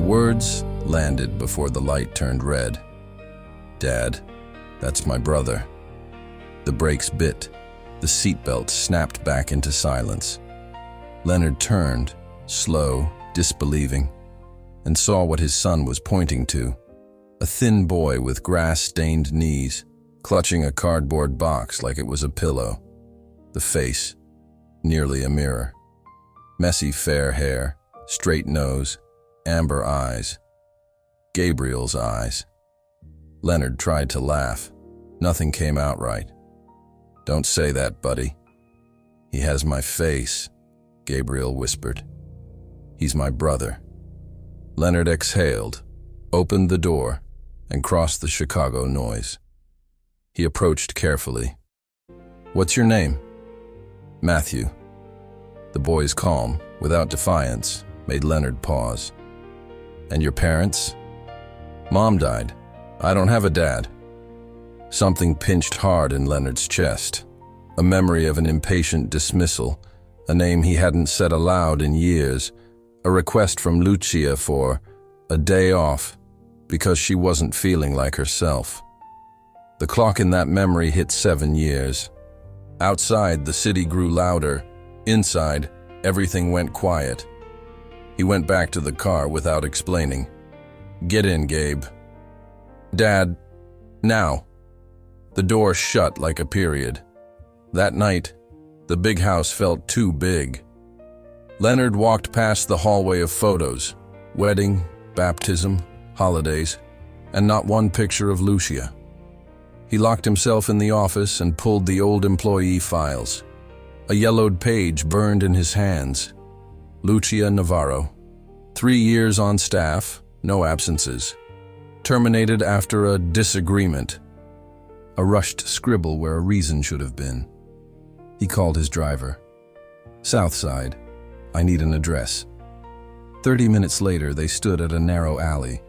words landed before the light turned red. "Dad, that's my brother." The brakes bit. The seatbelt snapped back into silence. Leonard turned, slow, disbelieving, and saw what his son was pointing to. A thin boy with grass-stained knees, clutching a cardboard box like it was a pillow. The face, nearly a mirror. Messy fair hair, straight nose, amber eyes. Gabriel's eyes. Leonard tried to laugh. Nothing came out right. "Don't say that, buddy." "He has my face," Gabriel whispered. "He's my brother." Leonard exhaled, opened the door, and crossed the Chicago noise. He approached carefully. "What's your name?" "Matthew." The boy's calm, without defiance, made Leonard pause. "And your parents?" "Mom died. I don't have a dad." Something pinched hard in Leonard's chest. A memory of an impatient dismissal, a name he hadn't said aloud in years, a request from Lucia for a day off because she wasn't feeling like herself. The clock in that memory hit 7 years. Outside, the city grew louder. Inside, everything went quiet. He went back to the car without explaining. "Get in, Gabe." "Dad, now." The door shut like a period. That night, the big house felt too big. Leonard walked past the hallway of photos, wedding, baptism, holidays, and not one picture of Lucia. He locked himself in the office and pulled the old employee files. A yellowed page burned in his hands. Lucia Navarro. 3 years on staff, no absences. Terminated after a disagreement. A rushed scribble where a reason should have been. He called his driver. "South Side. I need an address." 30 minutes later, they stood at a narrow alley.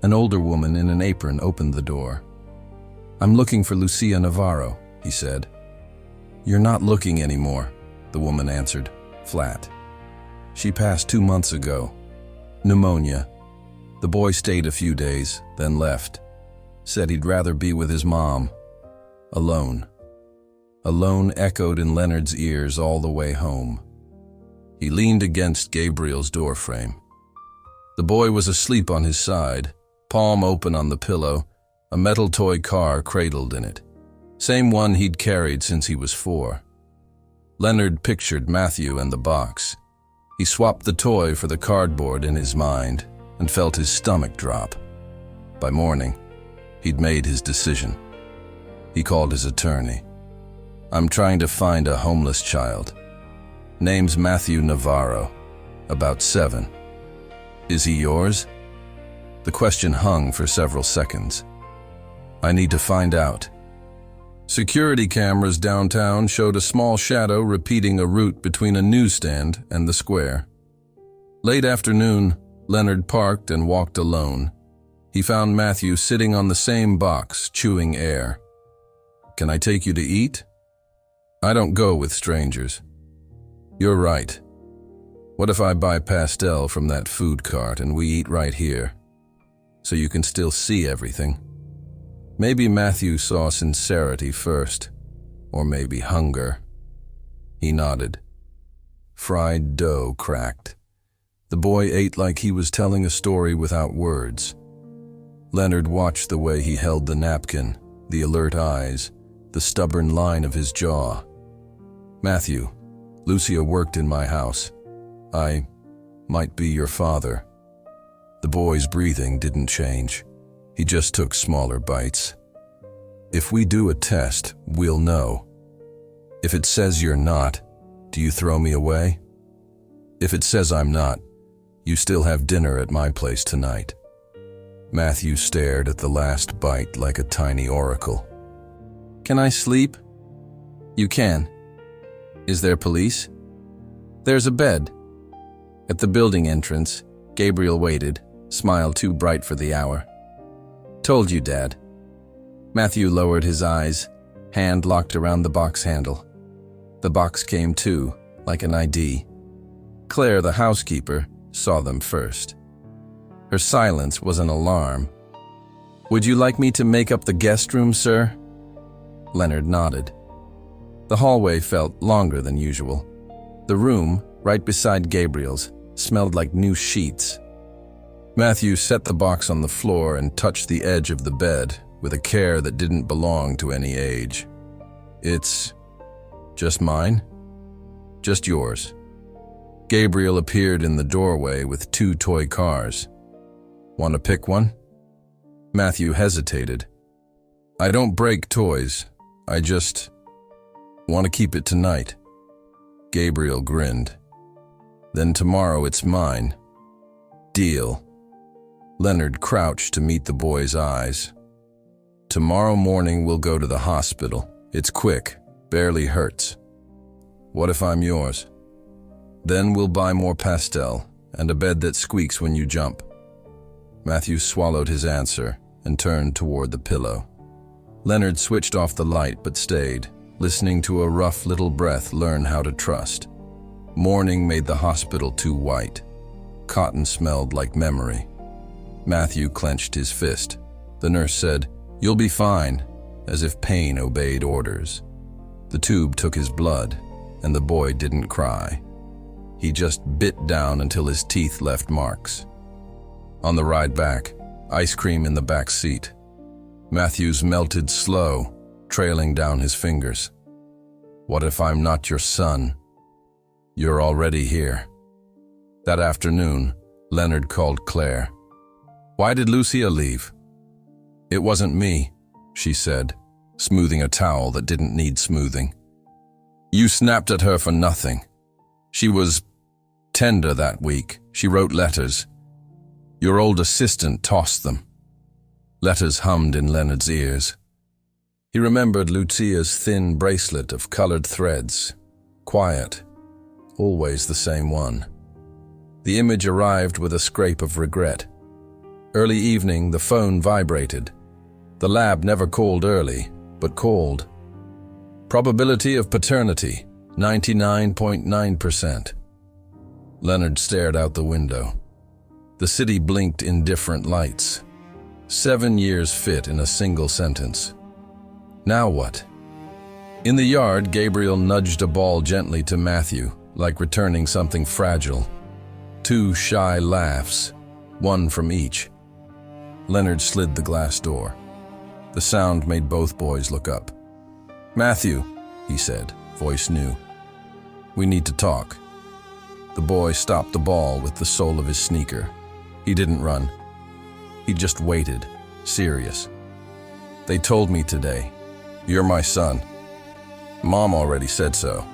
An older woman in an apron opened the door. "I'm looking for Lucia Navarro," he said. "You're not looking anymore," the woman answered, flat. "She passed 2 months ago. Pneumonia. The boy stayed a few days, then left. Said he'd rather be with his mom. Alone." Alone echoed in Leonard's ears all the way home. He leaned against Gabriel's doorframe. The boy was asleep on his side, palm open on the pillow, a metal toy car cradled in it. Same one he'd carried since he was 4. Leonard pictured Matthew and the box. He swapped the toy for the cardboard in his mind and felt his stomach drop. By morning, he'd made his decision. He called his attorney. "I'm trying to find a homeless child. Name's Matthew Navarro, about 7. Is he yours?" The question hung for several seconds. "I need to find out." Security cameras downtown showed a small shadow repeating a route between a newsstand and the square. Late afternoon, Leonard parked and walked alone. He found Matthew sitting on the same box, chewing air. "Can I take you to eat?" "I don't go with strangers." "You're right. What if I buy pastel from that food cart and we eat right here, so you can still see everything?" Maybe Matthew saw sincerity first, or maybe hunger. He nodded. Fried dough cracked. The boy ate like he was telling a story without words. Leonard watched the way he held the napkin, the alert eyes, the stubborn line of his jaw. "Matthew, Lucia worked in my house. I might be your father." The boy's breathing didn't change. He just took smaller bites. "If we do a test, we'll know. If it says you're not, do you throw me away? If it says I'm not, you still have dinner at my place tonight." Matthew stared at the last bite like a tiny oracle. "Can I sleep?" "You can." "Is there police?" "There's a bed." At the building entrance, Gabriel waited, smile too bright for the hour. "Told you, Dad." Matthew lowered his eyes, hand locked around the box handle. The box came too, like an ID. Claire, the housekeeper, saw them first. Her silence was an alarm. "Would you like me to make up the guest room, sir?" Leonard nodded. The hallway felt longer than usual. The room, right beside Gabriel's, smelled like new sheets. Matthew set the box on the floor and touched the edge of the bed with a care that didn't belong to any age. "It's just mine? Just yours." Gabriel appeared in the doorway with 2 toy cars. "Want to pick one?" Matthew hesitated. "I don't break toys. I just want to keep it tonight." Gabriel grinned. "Then tomorrow it's mine." "Deal." Leonard crouched to meet the boy's eyes. "Tomorrow morning we'll go to the hospital. It's quick, barely hurts." "What if I'm yours?" "Then we'll buy more pastel and a bed that squeaks when you jump." Matthew swallowed his answer and turned toward the pillow. Leonard switched off the light but stayed, listening to a rough little breath learn how to trust. Morning made the hospital too white. Cotton smelled like memory. Matthew clenched his fist. The nurse said, "You'll be fine," as if pain obeyed orders. The tube took his blood, and the boy didn't cry. He just bit down until his teeth left marks. On the ride back, ice cream in the back seat. Matthew's melted slow, trailing down his fingers. "What if I'm not your son? You're already here." That afternoon, Leonard called Claire. "Why did Lucia leave?" "It wasn't me," she said, smoothing a towel that didn't need smoothing. "You snapped at her for nothing. She was tender that week. She wrote letters. Your old assistant tossed them." Letters hummed in Leonard's ears. He remembered Lucia's thin bracelet of colored threads. Quiet. Always the same one. The image arrived with a scrape of regret. Early evening, the phone vibrated. The lab never called early, but called. Probability of paternity, 99.9%. Leonard stared out the window. The city blinked in different lights. 7 years fit in a single sentence. Now what? In the yard, Gabriel nudged a ball gently to Matthew, like returning something fragile. 2 shy laughs, one from each. Leonard slid the glass door. The sound made both boys look up. "Matthew," he said, voice new. "We need to talk." The boy stopped the ball with the sole of his sneaker. He didn't run. He just waited, serious. "They told me today. You're my son. Mom already said so.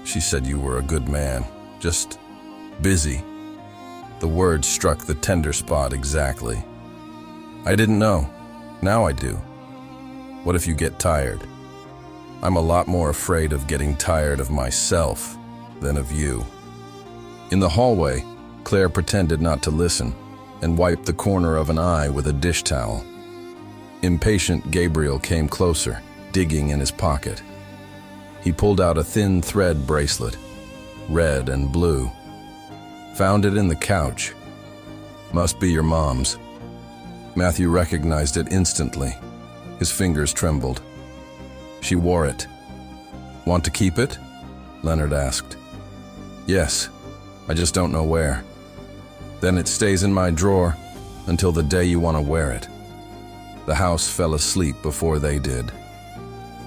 She said you were a good man, just busy." The word struck the tender spot exactly. "I didn't know. Now I do. What if you get tired? I'm a lot more afraid of getting tired of myself than of you." In the hallway, Claire pretended not to listen and wiped the corner of an eye with a dish towel. Impatient Gabriel came closer, digging in his pocket. He pulled out a thin thread bracelet, red and blue. "Found it in the couch. Must be your mom's." Matthew recognized it instantly. His fingers trembled. "She wore it." "Want to keep it?" Leonard asked. "Yes, I just don't know where." "Then it stays in my drawer until the day you want to wear it." The house fell asleep before they did.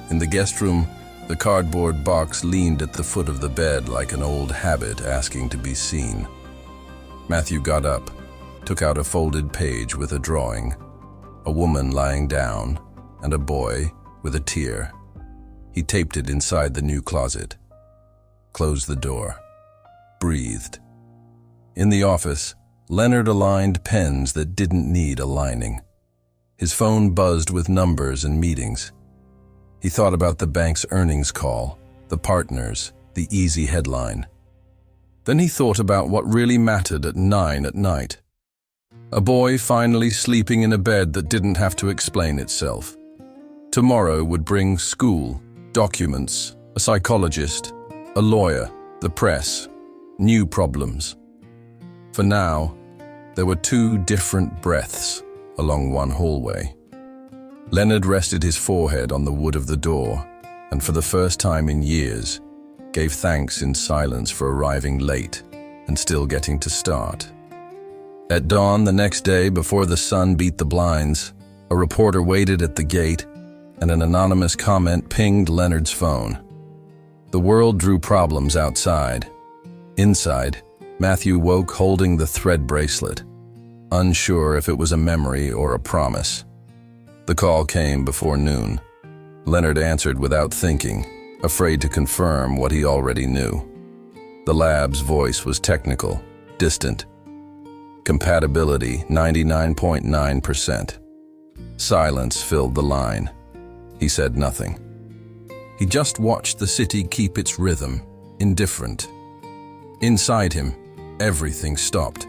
In the guest room, the cardboard box leaned at the foot of the bed like an old habit asking to be seen. Matthew got up, took out a folded page with a drawing, a woman lying down, and a boy with a tear. He taped it inside the new closet, closed the door, breathed. In the office, Leonard aligned pens that didn't need aligning. His phone buzzed with numbers and meetings. He thought about the bank's earnings call, the partners, the easy headline. Then he thought about what really mattered at 9 at night. A boy finally sleeping in a bed that didn't have to explain itself. Tomorrow would bring school, documents, a psychologist, a lawyer, the press, new problems. For now, There were two different breaths along one hallway. Leonard rested his forehead on the wood of the door, and for the first time in years, gave thanks in silence for arriving late and still getting to start. At dawn the next day, before the sun beat the blinds, a reporter waited at the gate, and an anonymous comment pinged Leonard's phone. The world drew problems outside. Inside, Matthew woke holding the thread bracelet, unsure if it was a memory or a promise. The call came before noon. Leonard answered without thinking, afraid to confirm what he already knew. The lab's voice was technical, distant. Compatibility 99.9%. Silence filled the line. He said nothing. He just watched the city keep its rhythm, indifferent. Inside him, everything stopped.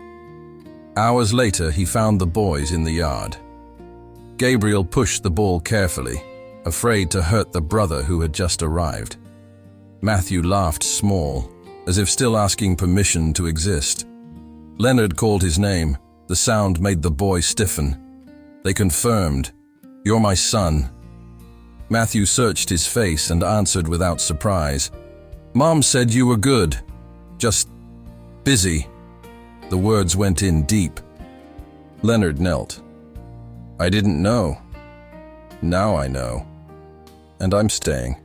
Hours later, he found the boys in the yard. Gabriel pushed the ball carefully, afraid to hurt the brother who had just arrived. Matthew laughed small, as if still asking permission to exist. Leonard called his name. The sound made the boy stiffen. They confirmed, "You're my son." Matthew searched his face and answered without surprise, "Mom said you were good. Just busy." The words went in deep. Leonard knelt. "I didn't know. Now I know. And I'm staying."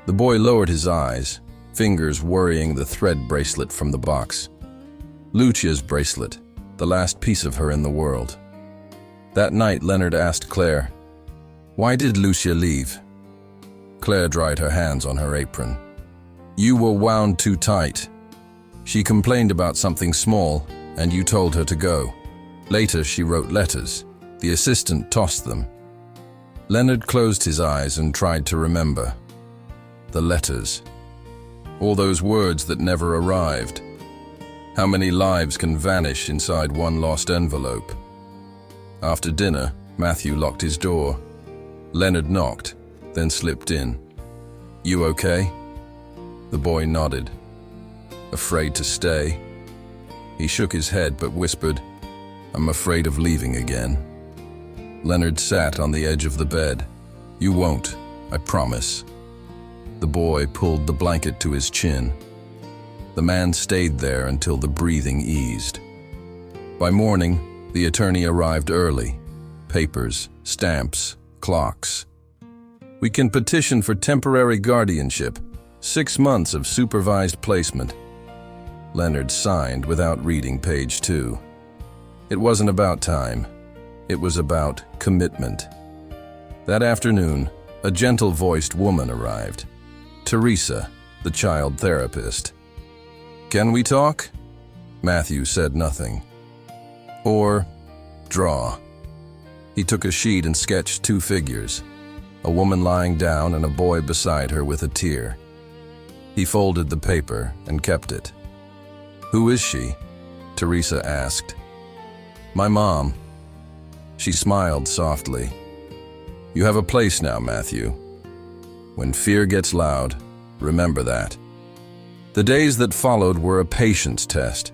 The boy lowered his eyes, fingers worrying the thread bracelet from the box. Lucia's bracelet, the last piece of her in the world. That night, Leonard asked Claire, "Why did Lucia leave?" Claire dried her hands on her apron. "You were wound too tight. She complained about something small, and you told her to go. Later, she wrote letters. The assistant tossed them." Leonard closed his eyes and tried to remember. The letters. All those words that never arrived. How many lives can vanish inside one lost envelope? After dinner, Matthew locked his door. Leonard knocked, then slipped in. "You okay?" The boy nodded. "Afraid to stay?" He shook his head but whispered, "I'm afraid of leaving again." Leonard sat on the edge of the bed. "You won't, I promise." The boy pulled the blanket to his chin. The man stayed there until the breathing eased. By morning, the attorney arrived early. Papers, stamps, clocks. "We can petition for temporary guardianship, 6 months of supervised placement." Leonard signed without reading page 2. It wasn't about time. It was about commitment. That afternoon, a gentle-voiced woman arrived. Teresa, the child therapist. "Can we talk?" Matthew said nothing. "Or draw." He took a sheet and sketched 2 figures, a woman lying down and a boy beside her with a tear. He folded the paper and kept it. "Who is she?" Teresa asked. "My mom." She smiled softly. "You have a place now, Matthew. When fear gets loud, remember that." The days that followed were a patience test.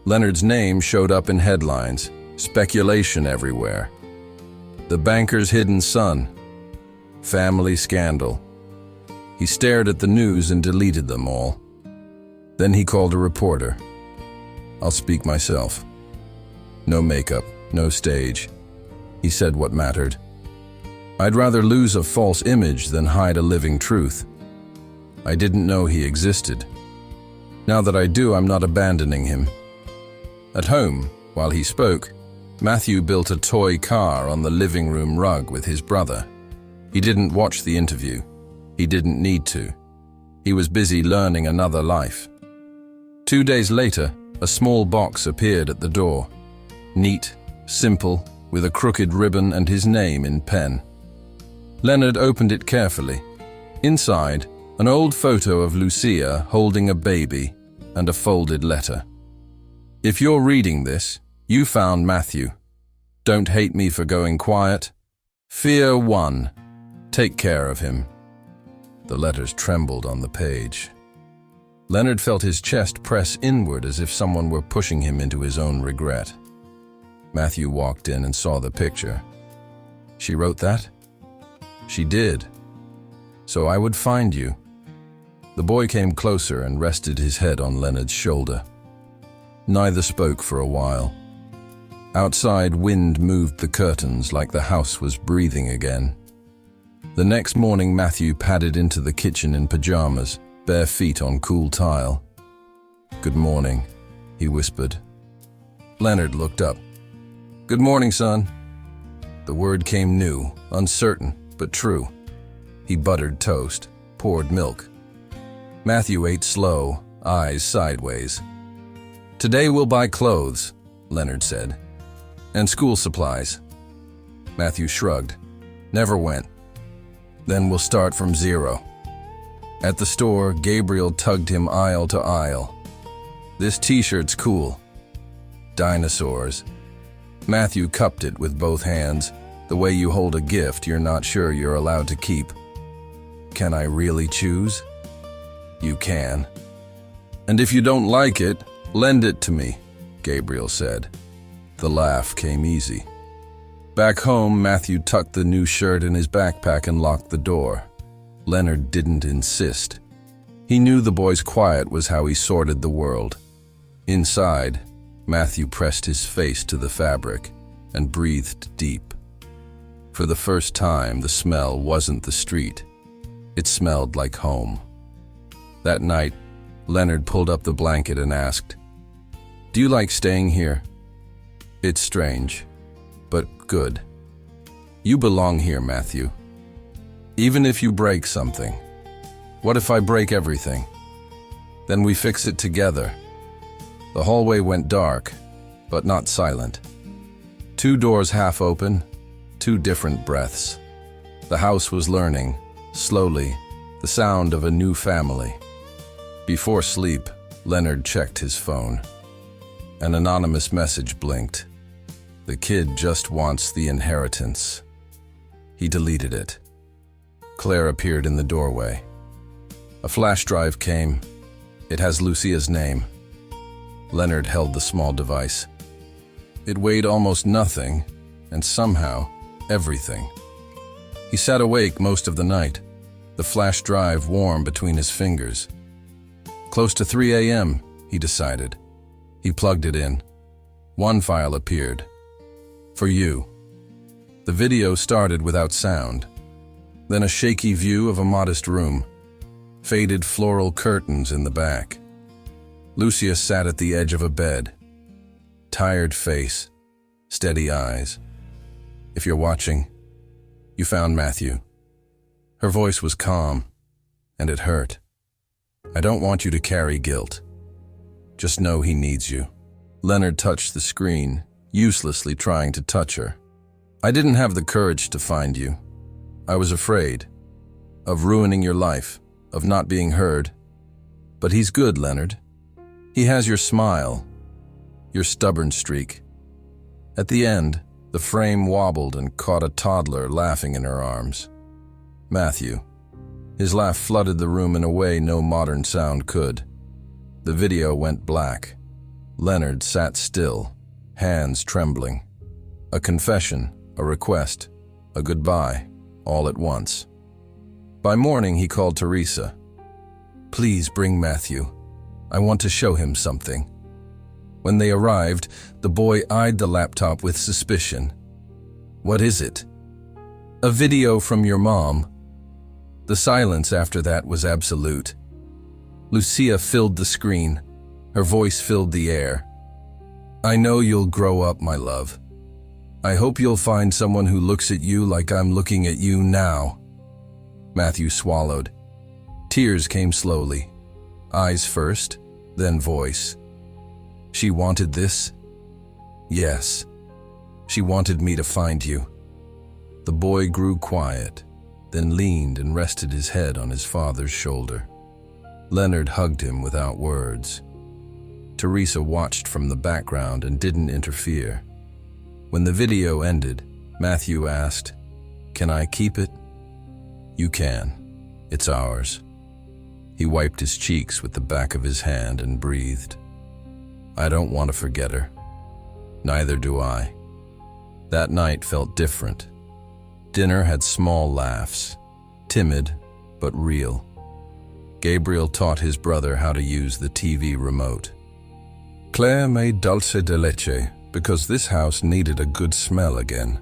Leonard's name showed up in headlines, speculation everywhere. The banker's hidden son. Family scandal. He stared at the news and deleted them all. Then he called a reporter. "I'll speak myself." No makeup, no stage. He said what mattered. "I'd rather lose a false image than hide a living truth. I didn't know he existed. Now that I do, I'm not abandoning him." At home, while he spoke, Matthew built a toy car on the living room rug with his brother. He didn't watch the interview. He didn't need to. He was busy learning another life. 2 days later, a small box appeared at the door. Neat, simple, with a crooked ribbon and his name in pen. Leonard opened it carefully. Inside, an old photo of Lucia holding a baby and a folded letter. "If you're reading this, you found Matthew. Don't hate me for going quiet. Fear 1. Take care of him." The letters trembled on the page. Leonard felt his chest press inward as if someone were pushing him into his own regret. Matthew walked in and saw the picture. She wrote that? She did. So I would find you. The boy came closer and rested his head on Leonard's shoulder. Neither spoke for a while. Outside, wind moved the curtains like the house was breathing again. The next morning, Matthew padded into the kitchen in pajamas, bare feet on cool tile. "Good morning," he whispered. Leonard looked up. "Good morning, son." The word came new, uncertain, but true. He buttered toast, poured milk. Matthew ate slow, eyes sideways. "Today we'll buy clothes," Leonard said, "and school supplies." Matthew shrugged. "Never went. Then we'll start from zero." At the store, Gabriel tugged him aisle to aisle. "This t-shirt's cool." Dinosaurs. Matthew cupped it with both hands, the way you hold a gift you're not sure you're allowed to keep. "Can I really choose?" "You can. And if you don't like it, lend it to me," Gabriel said. The laugh came easy. Back home, Matthew tucked the new shirt in his backpack and locked the door. Leonard didn't insist. He knew the boy's quiet was how he sorted the world. Inside, Matthew pressed his face to the fabric and breathed deep. For the first time, the smell wasn't the street. It smelled like home. That night, Leonard pulled up the blanket and asked, "Do you like staying here?" "It's strange, but good. You belong here, Matthew. Even if you break something. What if I break everything? Then we fix it together." The hallway went dark, but not silent. 2 doors half open, 2 different breaths. The house was learning, slowly, the sound of a new family. Before sleep, Leonard checked his phone. An anonymous message blinked. "The kid just wants the inheritance." He deleted it. Claire appeared in the doorway. A flash drive came. "It has Lucia's name." Leonard held the small device. It weighed almost nothing, and somehow, everything. He sat awake most of the night, the flash drive warm between his fingers. Close to 3 a.m., he decided. He plugged it in. One file appeared. "For you." The video started without sound. Then a shaky view of a modest room. Faded floral curtains in the back. Lucia sat at the edge of a bed. Tired face, steady eyes. "If you're watching, you found Matthew." Her voice was calm, and it hurt. "I don't want you to carry guilt. Just know he needs you." Leonard touched the screen, uselessly trying to touch her. "I didn't have the courage to find you. I was afraid of ruining your life, of not being heard. But he's good, Leonard. He has your smile, your stubborn streak." At the end, the frame wobbled and caught a toddler laughing in her arms. Matthew. His laugh flooded the room in a way no modern sound could. The video went black. Leonard sat still, hands trembling. A confession, a request, a goodbye, all at once. By morning, he called Teresa. "Please bring Matthew. I want to show him something." When they arrived, the boy eyed the laptop with suspicion. "What is it?" "A video from your mom." The silence after that was absolute. Lucia filled the screen. Her voice filled the air. "I know you'll grow up, my love. I hope you'll find someone who looks at you like I'm looking at you now." Matthew swallowed. Tears came slowly. Eyes first, then voice. "She wanted this?" "Yes. She wanted me to find you." The boy grew quiet, then leaned and rested his head on his father's shoulder. Leonard hugged him without words. Teresa watched from the background and didn't interfere. When the video ended, Matthew asked, "Can I keep it?" "You can. It's ours." He wiped his cheeks with the back of his hand and breathed. "I don't want to forget her. Neither do I." That night felt different. Dinner had small laughs, timid but real. Gabriel taught his brother how to use the TV remote. Claire made dulce de leche because this house needed a good smell again.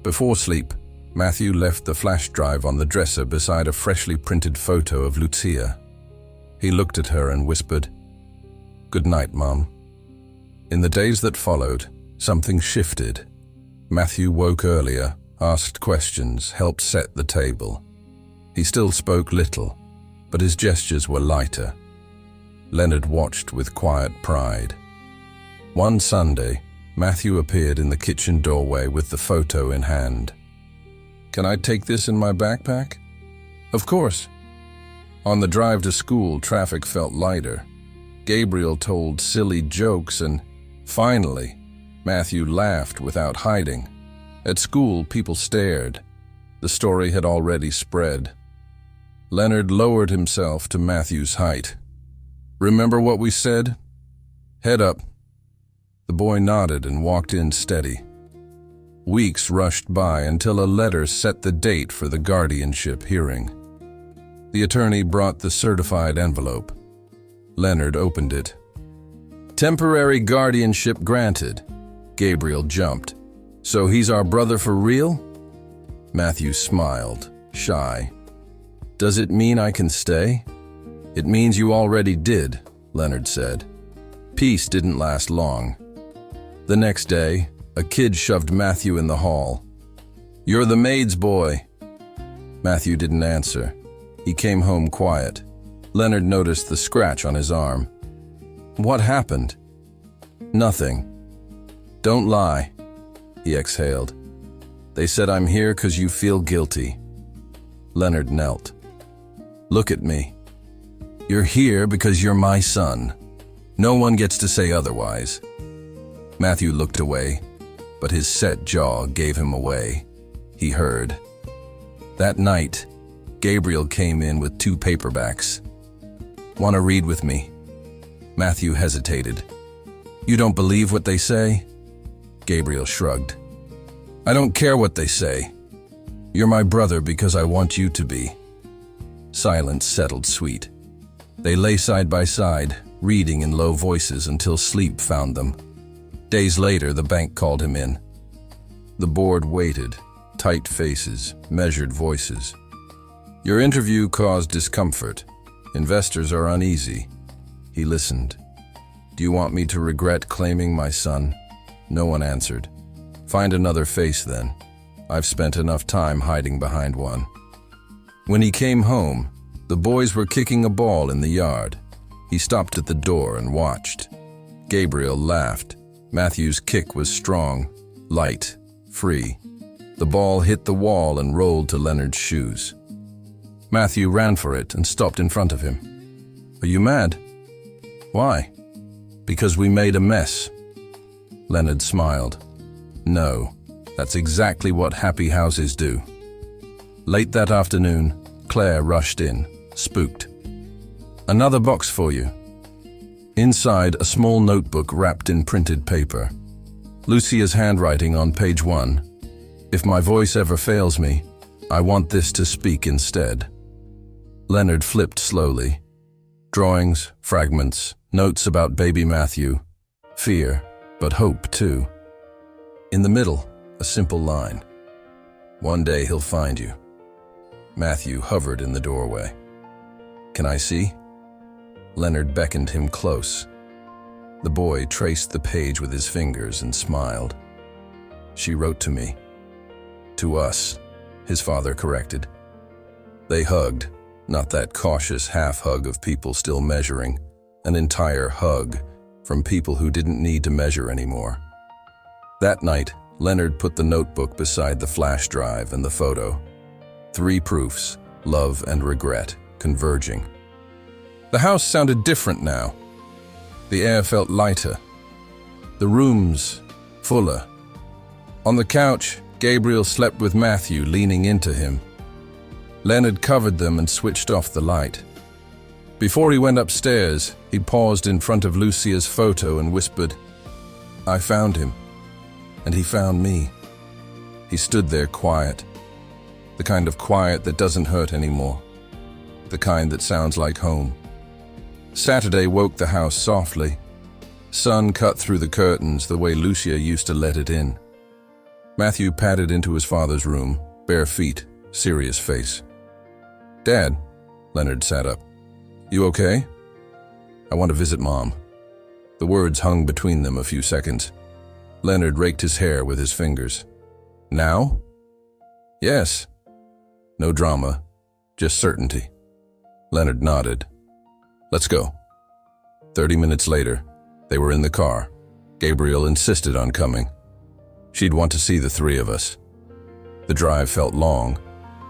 Before sleep, Matthew left the flash drive on the dresser beside a freshly printed photo of Lucia. He looked at her and whispered, "Good night, Mom." In the days that followed, something shifted. Matthew woke earlier, asked questions, helped set the table. He still spoke little, but his gestures were lighter. Leonard watched with quiet pride. One Sunday, Matthew appeared in the kitchen doorway with the photo in hand. "Can I take this in my backpack?" "Of course." On the drive to school, traffic felt lighter. Gabriel told silly jokes and, finally, Matthew laughed without hiding. At school, people stared. The story had already spread. Leonard lowered himself to Matthew's height. "Remember what we said? Head up." The boy nodded and walked in steady. Weeks rushed by until a letter set the date for the guardianship hearing. The attorney brought the certified envelope. Leonard opened it. "Temporary guardianship granted." Gabriel jumped. "So he's our brother for real?" Matthew smiled, shy. "Does it mean I can stay?" "It means you already did," Leonard said. Peace didn't last long. The next day, a kid shoved Matthew in the hall. "You're the maid's boy." Matthew didn't answer. He came home quiet. Leonard noticed the scratch on his arm. "What happened?" "Nothing." "Don't lie," he exhaled. "They said I'm here 'cause you feel guilty." Leonard knelt. "Look at me. You're here because you're my son. No one gets to say otherwise." Matthew looked away, but his set jaw gave him away. He heard. That night, Gabriel came in with 2 paperbacks. "Want to read with me?" Matthew hesitated. "You don't believe what they say?" Gabriel shrugged. "I don't care what they say. You're my brother because I want you to be." Silence settled sweet. They lay side by side, reading in low voices until sleep found them. Days later, the bank called him in. The board waited, tight faces, measured voices. "Your interview caused discomfort. Investors are uneasy." He listened. "Do you want me to regret claiming my son?" No one answered. "Find another face then. I've spent enough time hiding behind one." When he came home, the boys were kicking a ball in the yard. He stopped at the door and watched. Gabriel laughed. Matthew's kick was strong, light, free. The ball hit the wall and rolled to Leonard's shoes. Matthew ran for it and stopped in front of him. "Are you mad?" "Why?" "Because we made a mess." Leonard smiled. "No, that's exactly what happy houses do." Late that afternoon, Claire rushed in, spooked. "Another box for you." Inside, a small notebook wrapped in printed paper. Lucia's handwriting on page 1. "If my voice ever fails me, I want this to speak instead." Leonard flipped slowly. Drawings, fragments, notes about baby Matthew. Fear, but hope too. In the middle, a simple line. "One day he'll find you." Matthew hovered in the doorway. "Can I see?" Leonard beckoned him close. The boy traced the page with his fingers and smiled. "She wrote to me." "To us," his father corrected. They hugged, not that cautious half-hug of people still measuring, an entire hug from people who didn't need to measure anymore. That night, Leonard put the notebook beside the flash drive and the photo. 3 proofs, love and regret, converging. The house sounded different now. The air felt lighter. The rooms, fuller. On the couch, Gabriel slept with Matthew leaning into him. Leonard covered them and switched off the light. Before he went upstairs, he paused in front of Lucia's photo and whispered, "I found him." and he found me. He stood there quiet, the kind of quiet that doesn't hurt anymore, the kind that sounds like home. Saturday woke the house softly. Sun cut through the curtains the way Lucia used to let it in. Matthew padded into his father's room, bare feet, serious face. "Dad," Leonard sat up. "You okay?" "I want to visit Mom." The words hung between them a few seconds. Leonard raked his hair with his fingers. "Now?" "Yes." No drama, just certainty. Leonard nodded. "Let's go." 30 minutes later, they were in the car. Gabriel insisted on coming. She'd want to see the three of us. The drive felt long.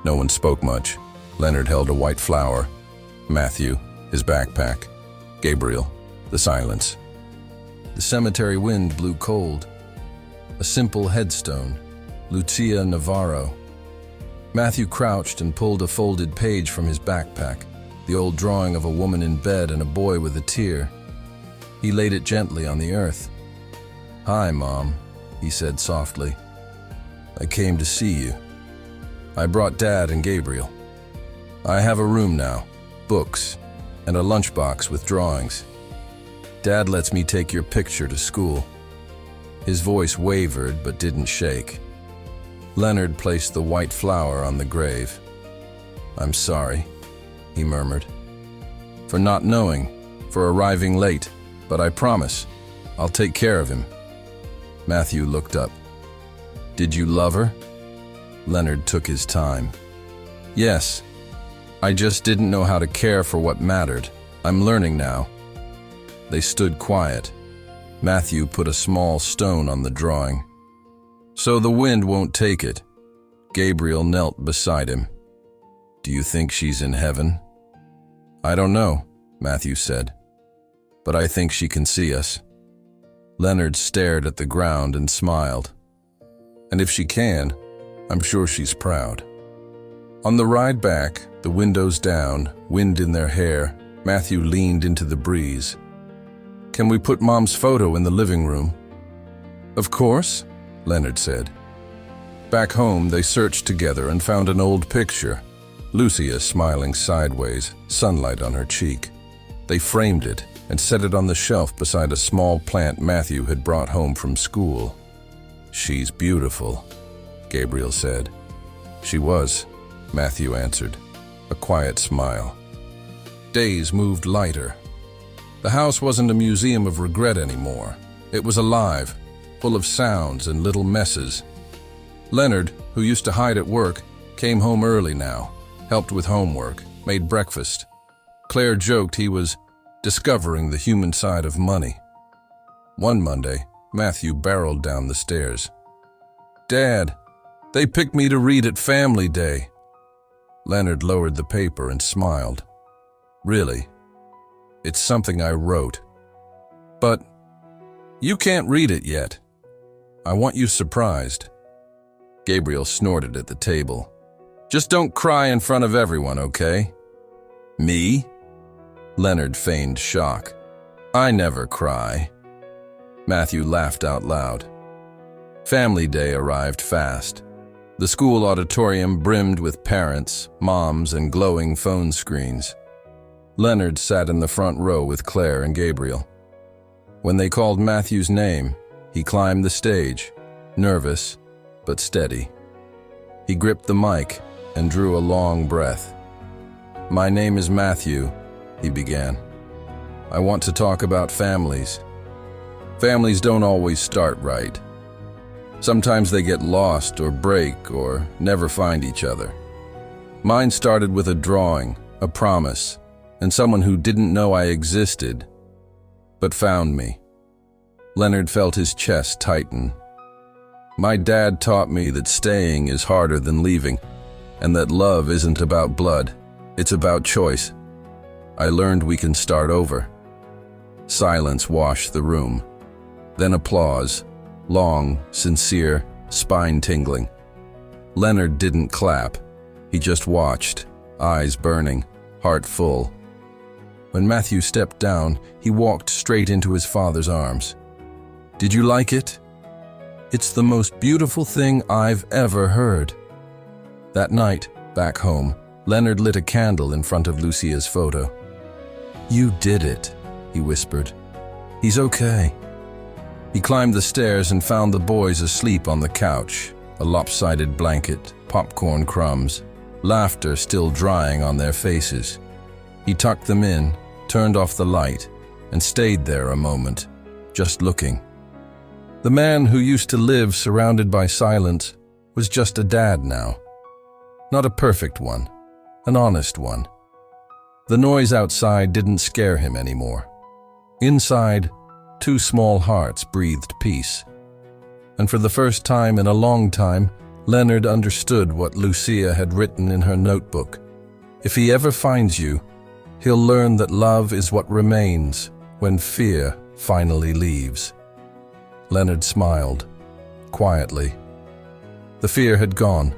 No one spoke much. Leonard held a white flower. Matthew, his backpack. Gabriel, the silence. The cemetery wind blew cold. A simple headstone, Lucia Navarro. Matthew crouched and pulled a folded page from his backpack, the old drawing of a woman in bed and a boy with a tear. He laid it gently on the earth. "Hi, Mom," he said softly. "I came to see you. I brought Dad and Gabriel. I have a room now, books, and a lunchbox with drawings. Dad lets me take your picture to school." His voice wavered but didn't shake. Leonard placed the white flower on the grave. "I'm sorry," he murmured, "for not knowing, for arriving late, but I promise, I'll take care of him." Matthew looked up. "Did you love her?" Leonard took his time. "Yes. I just didn't know how to care for what mattered. I'm learning now." They stood quiet. Matthew put a small stone on the drawing. "So the wind won't take it." Gabriel knelt beside him. "Do you think she's in heaven?" "I don't know," Matthew said, "but I think she can see us." Leonard stared at the ground and smiled. "And if she can, I'm sure she's proud." On the ride back, the windows down, wind in their hair, Matthew leaned into the breeze. "Can we put Mom's photo in the living room?" "Of course," Leonard said. Back home, they searched together and found an old picture. Lucia smiling sideways, sunlight on her cheek. They framed it and set it on the shelf beside a small plant Matthew had brought home from school. "She's beautiful," Gabriel said. "She was," Matthew answered, a quiet smile. Days moved lighter. The house wasn't a museum of regret anymore. It was alive, full of sounds and little messes. Leonard, who used to hide at work, came home early now, helped with homework, made breakfast. Claire joked he was discovering the human side of money. One Monday, Matthew barreled down the stairs. "Dad, they picked me to read at Family Day." Leonard lowered the paper and smiled. "Really? It's something I wrote. But you can't read it yet. I want you surprised." Gabriel snorted at the table. "Just don't cry in front of everyone, okay?" "Me?" Leonard feigned shock. "I never cry." Matthew laughed out loud. Family Day arrived fast. The school auditorium brimmed with parents, moms, and glowing phone screens. Leonard sat in the front row with Claire and Gabriel. When they called Matthew's name, he climbed the stage, nervous but steady. He gripped the mic and drew a long breath. "My name is Matthew," he began. "I want to talk about families. Families don't always start right. Sometimes they get lost or break or never find each other. Mine started with a drawing, a promise, and someone who didn't know I existed, but found me." Leonard felt his chest tighten. "My dad taught me that staying is harder than leaving, and that love isn't about blood, it's about choice. I learned we can start over." Silence washed the room. Then applause, long, sincere, spine-tingling. Leonard didn't clap. He just watched, eyes burning, heart full. When Matthew stepped down, he walked straight into his father's arms. "Did you like it?" It's the most beautiful thing I've ever heard." That night, back home, Leonard lit a candle in front of Lucia's photo. "You did it," he whispered. "He's okay." He climbed the stairs and found the boys asleep on the couch, a lopsided blanket, popcorn crumbs, laughter still drying on their faces. He tucked them in, turned off the light, and stayed there a moment, just looking. The man who used to live surrounded by silence was just a dad now. Not a perfect one, an honest one. The noise outside didn't scare him anymore. Inside, two small hearts breathed peace. And for the first time in a long time, Leonard understood what Lucia had written in her notebook. If he ever finds you, he'll learn that love is what remains when fear finally leaves. Leonard smiled, quietly. The fear had gone,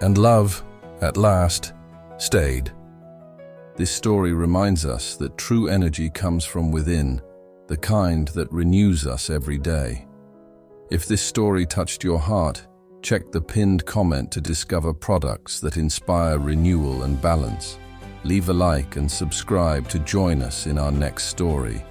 and love, at last, stayed. This story reminds us that true energy comes from within, the kind that renews us every day. If this story touched your heart, check the pinned comment to discover products that inspire renewal and balance. Leave a like and subscribe to join us in our next story.